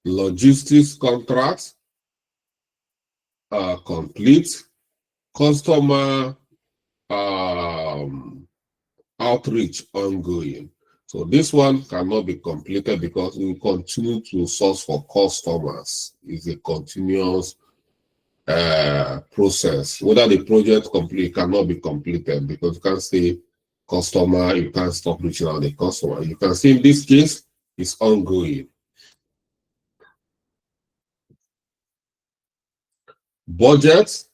Logistics contracts, complete. Customer outreach ongoing. So this one cannot be completed because we continue to source for customers. It's a continuous process. Whether the project complete cannot be completed because you can't say customer, you can't stop reaching out the customer. You can see in this case, it's ongoing. Budget,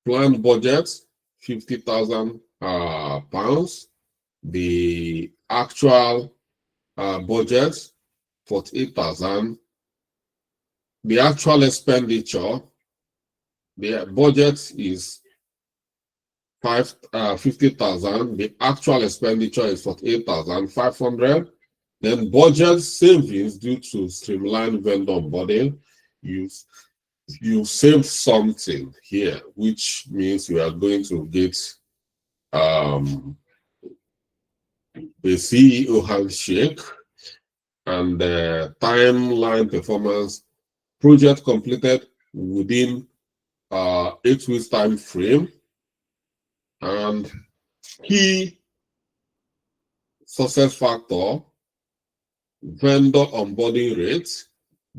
planned budget, £50,000. The actual budget, 48,000. The actual expenditure, the budget is 50,000. The actual expenditure is 48,500. Then budget savings due to streamlined vendor onboarding. You save something here, which means you are going to get the CEO handshake and timeline performance. Project completed within 8 weeks time frame, and key success factor: vendor onboarding rate,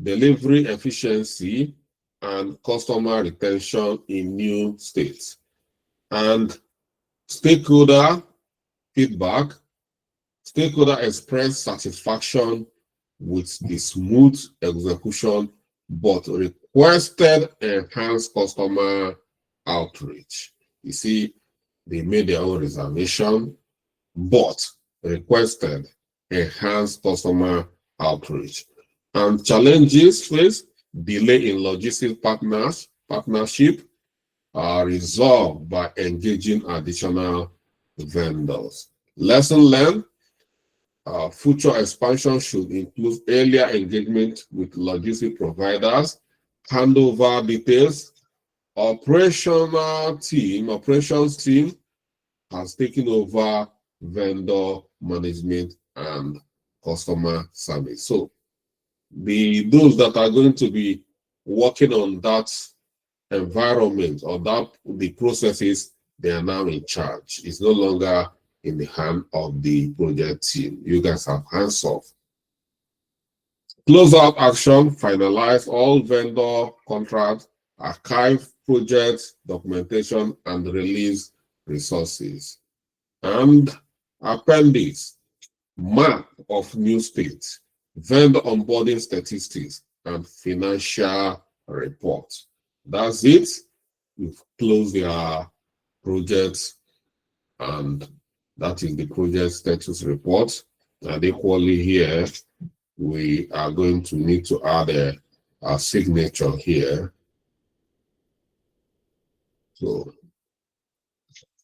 delivery efficiency, and customer retention in new states. And stakeholder feedback: stakeholder express satisfaction with the smooth execution, but requested enhanced customer outreach. You see, they made their own reservation, but requested enhanced customer outreach. And challenges faced: delay in logistics partnership are resolved by engaging additional vendors. Lesson learned: future expansion should include earlier engagement with logistic providers, handover details. Operations team has taken over vendor management and customer service. So those that are going to be working on that environment or that the processes, they are now in charge. It's no longer in the hand of the project team. You guys have hands off. Close out action: finalize all vendor contracts, archive project documentation, and release resources. And appendix: map of new states, vendor onboarding statistics, and financial report. That's it. We've closed their projects, and that is the project status report. And equally here, we are going to need to add a signature here. So,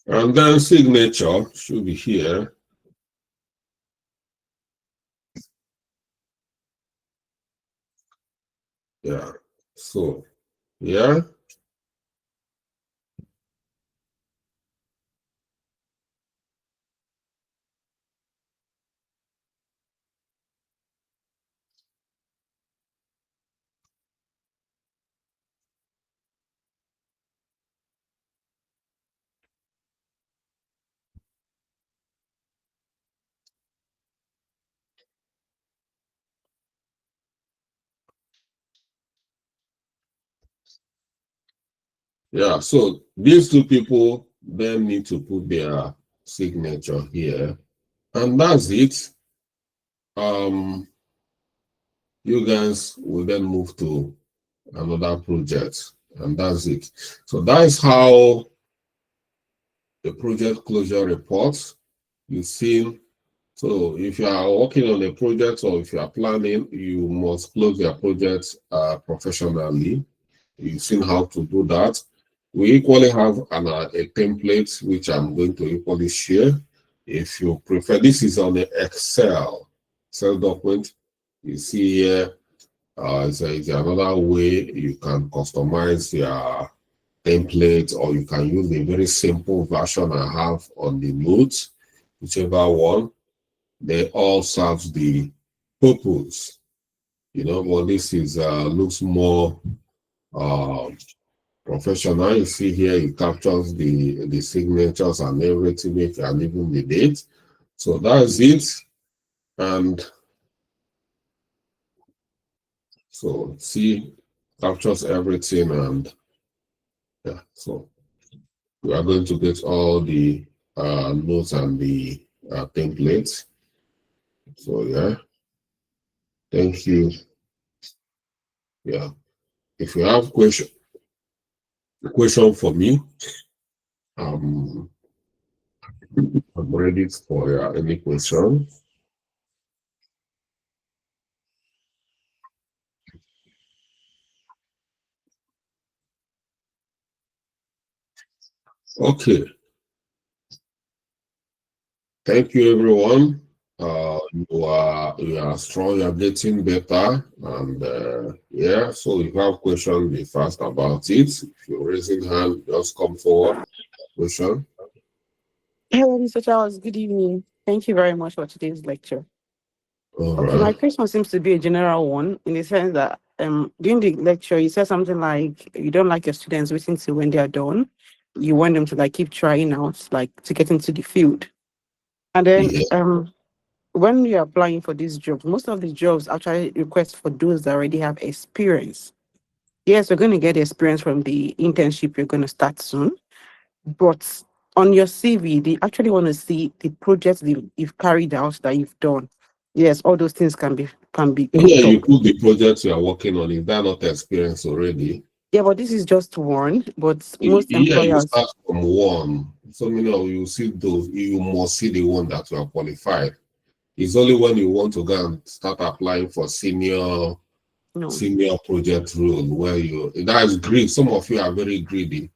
and then signature should be here. Yeah. So, yeah. Yeah, so these two people then need to put their signature here, and that's it. You guys will then move to another project, and that's it. So that's how the project closure reports you see. So if you are working on a project or if you are planning, you must close your project professionally. You've seen how to do that. We equally have a template which I'm going to equally share. If you prefer, this is on the Excel document. You see here, it's another way you can customize your template, or you can use the very simple version I have on the notes, whichever one. They all serve the purpose, but this is looks more uh, professional. You see here, it captures the signatures and everything, and even the date. So that's it. And so see, captures everything, and yeah, so we are going to get all the notes and the templates. So yeah, thank you. Yeah, if you have question for me, um, I'm ready for any question. Okay, thank you, everyone. You are strong. You are getting better, and yeah. So if you have questions, be fast about it. If you're raising hand, just come forward. Question. Hello, Mr. Charles. Good evening. Thank you very much for today's lecture. All Okay, my right. question seems to be a general one in the sense that during the lecture you said something like you don't like your students waiting till when they are done. You want them to like keep trying out, like to get into the field. And then Yeah. when you're applying for these jobs, most of the jobs actually request for those that already have experience. Yes, we're going to get experience from the internship you're going to start soon, but on your CV, they actually want to see the projects that you've carried out that you've done. Yes, all those things can be Yeah, picked you up. put the project you are working on. Is that not experience already? Yeah, but this is just one. But most Yeah, you employers, start from one. So many of you see those, you must see the one that you are qualified. It's only when you want to go and start applying for no. senior project role where you that is greed. Some of you are very greedy.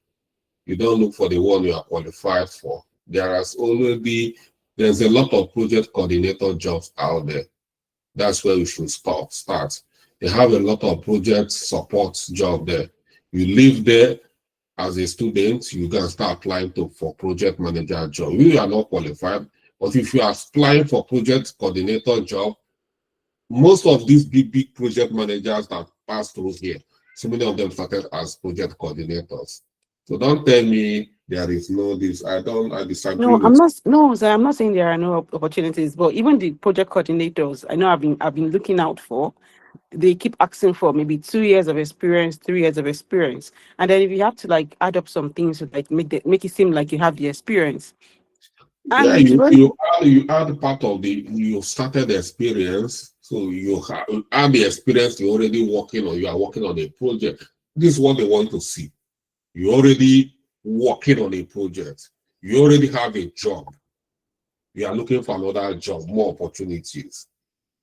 You don't look for the one you are qualified for. There's a lot of project coordinator jobs out there. That's where you should start. They have a lot of project support job there. You live there as a student, you can start applying for project manager job. You are not qualified, but if you are applying for project coordinator job, most of these big project managers that pass through here, so many of them started as project coordinators. So don't tell me there is no this. I disagree No, I'm with. not. No, sir, I'm not saying there are no opportunities, but even the project coordinators, I know I've been looking out for. They keep asking for maybe 2 years of experience, 3 years of experience, and then if you have to like add up some things to like make it seem like you have the experience, Yeah, and when you add part of the you started the experience, so you add the experience you're already working on. You are working on a project. This is what they want to see. You're already working on a project. You already have a job. You are looking for another job, more opportunities.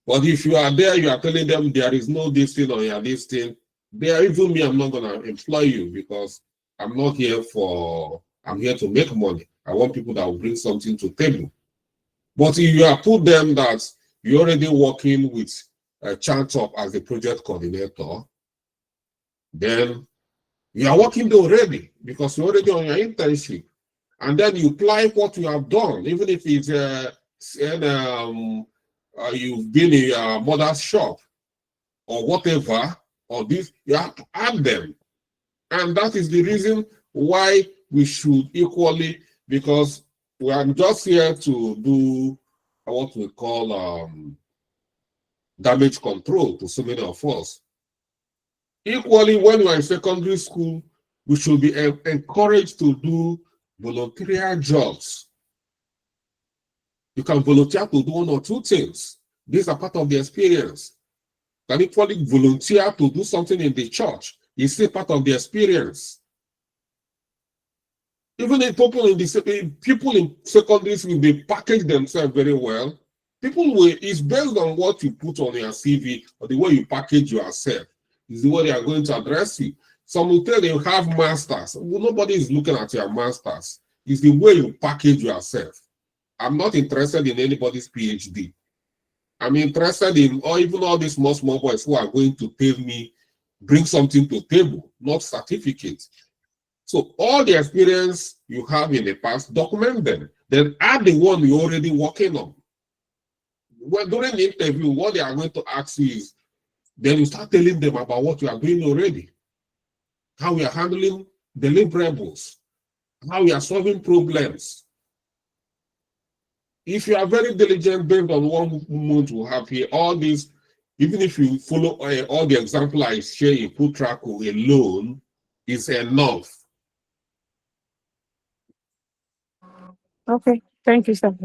But if you are there, you are telling them there is no this thing or yeah, this thing. There, even me, I'm not gonna employ you because I'm here to make money. I want people that will bring something to table. But if you have put them that you're already working with ChantUp as a project coordinator, then you are working there already because you're already on your internship. And then you apply what you have done, even if it's you've been in your mother's shop or whatever, or this, you have to add them. And that is the reason why we should equally, because we are just here to do what we call damage control to so many of us. Equally, when you are in secondary school, we should be encouraged to do volunteer jobs. You can volunteer to do one or two things. These are part of the experience. You can equally volunteer to do something in the church. It's still part of the experience. Even if people in secondary school, they package themselves very well. People will, it's based on what you put on your CV or the way you package yourself, is the way they are going to address you. Some will tell you have masters. Well, nobody is looking at your masters. It's the way you package yourself. I'm not interested in anybody's PhD. I'm interested in, or even all these small boys who are going to tell me, bring something to the table, not certificates. So all the experience you have in the past, document them. Then add the one you're already working on. Well, during the interview, what they are going to ask you is, then you start telling them about what you are doing already, how we are handling deliverables, how we are solving problems. If you are very diligent based on one month we have here, all these, even if you follow all the example I share in put track alone, is enough. okay, thank you, sir.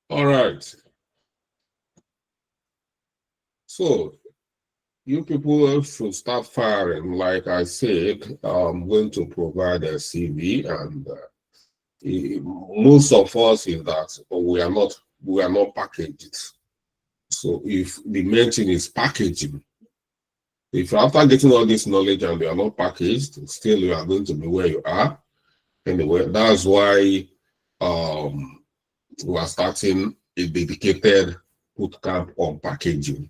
All right. So you people should start firing. Like I said, I'm going to provide a CV, and most of us is that we are not packaged. So if the main thing is packaging, if after getting all this knowledge and you are not packaged, still you are going to be where you are. Anyway, that's why um, we are starting a dedicated bootcamp on packaging.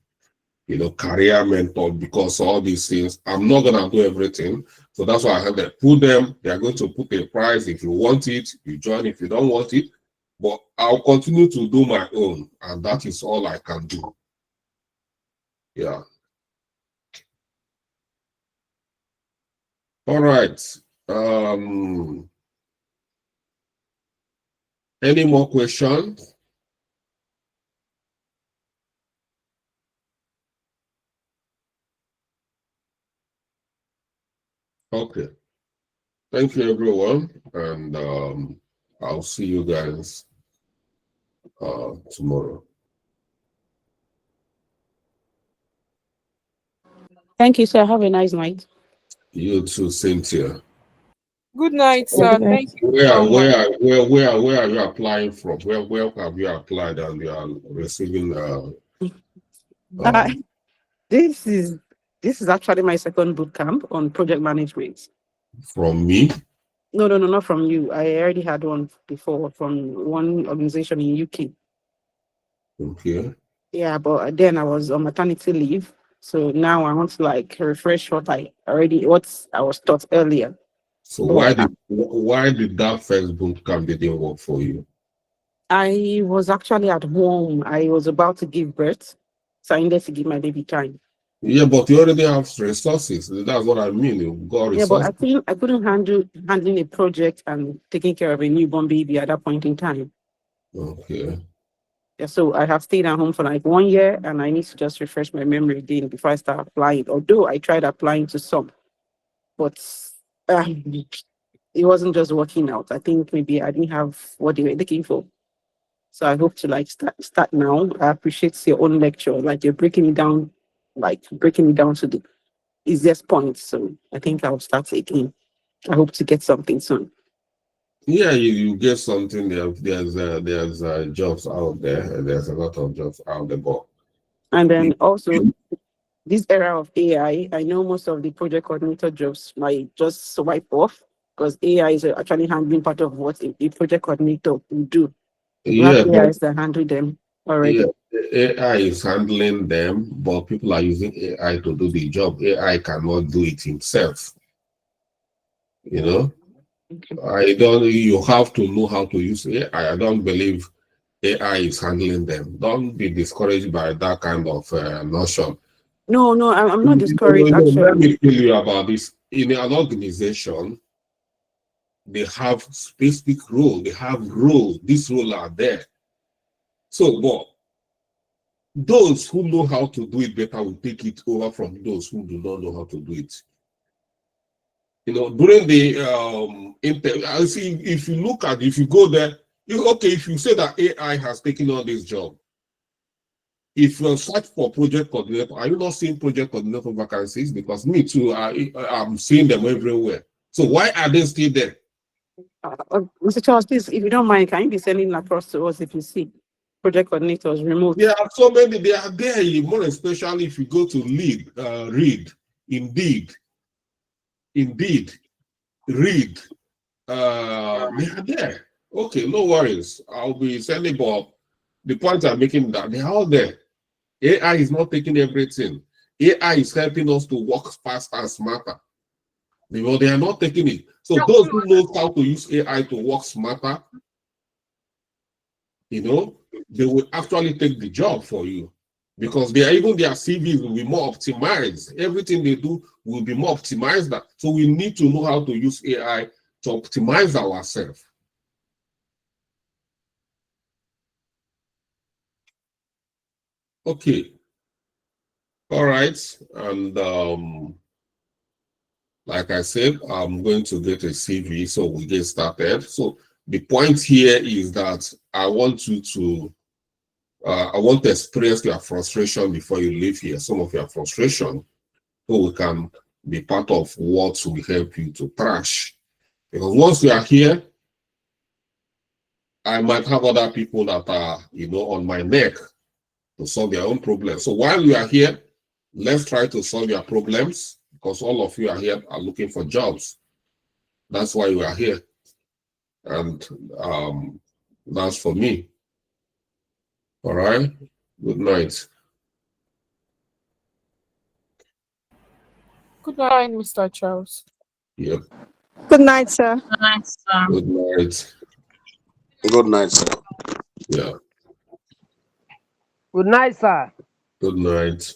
Career mentor, because all these things, I'm not gonna do everything. So that's why I have to put them. They are going to put a price. If you want it, you join. If you don't want it, But I'll continue to do my own, and that is all I can do. Yeah. All right. Um, any more questions? Okay. Thank you, everyone, and I'll see you guys tomorrow. Thank you, sir. Have a nice night. You too, Cynthia. Good night, Yeah, sir. good night. Thank you so much. Where are you applying from? Where have you applied and you are receiving Uh, um, this is this is actually my second boot camp on project management. from me? No, no, no, not from you. I already had one before from one organization in UK. Okay. Yeah, but then I was on maternity leave, so now I want to like refresh what I was taught earlier. So But why did that first boot camp didn't work for you? I was actually at home. I was about to give birth, so I needed to give my baby time. Yeah, but you already have resources. That's what I mean. You've got Yeah, but I resources. couldn't I couldn't handling a project and taking care of a newborn baby at that point in time. Okay. Yeah, so I have stayed at home for like 1 year, and I need to just refresh my memory again before I start applying. Although I tried applying to some, but um, it wasn't just working out. I think maybe I didn't have what they were looking for. So I hope to like start now. I appreciate your own lecture. Like you're breaking it down, to the easiest points. So I think I'll start again. I hope to get something soon. Yeah, you get something there. There's jobs out there. There's a lot of jobs out there, but And then you- also this era of AI, I know most of the project coordinator jobs might just swipe off because AI is actually handling part of what a project coordinator will do. We have yeah, but AIs that handle them yeah, already. AI is handling them, but people are using AI to do the job. AI cannot do it himself. You know, Okay. I don't. You have to know how to use AI. I don't believe AI is handling them. Don't be discouraged by that kind of notion. No, no, I'm not discouraged Let actually. me tell you about this. In an organization, they have specific role. They have roles. These roles are there. So, but those who know how to do it better will take it over from those who do not know how to do it. During the I see if you look at if you go there, if you say that AI has taken on this job, if you search for project coordinator, are you not seeing project coordinator vacancies? Because me too, I'm seeing them everywhere. So why are they still there? Mr. Charles, please, if you don't mind, can you be sending across to us if you see project coordinators remote? There are so many, they are there, more especially if you go to read, indeed, indeed, read. They are there. Okay, no worries. I'll be sending, but the point I'm making that they are all there. AI is not taking everything. AI is helping us to work faster and smarter. They are not taking it. So those who know how to use AI to work smarter, they will actually take the job for you because even their CVs will be more optimized. Everything they do will be more optimized. So we need to know how to use AI to optimize ourselves. Okay. All right. And like I said, I'm going to get a CV so we get started. So the point here is that I want you to I want to experience your frustration before you leave here, some of your frustration, so we can be part of what will help you to thrash. Because once we are here, I might have other people that are, on my neck to solve their own problems. So while we are here, let's try to solve your problems because all of you are here are looking for jobs. That's why we are here. And that's for me. All right. Good night. Good night, Mr. Charles. Yep. Good night, sir. Good night. Good night, sir. Yeah. Good night, sir. Good night.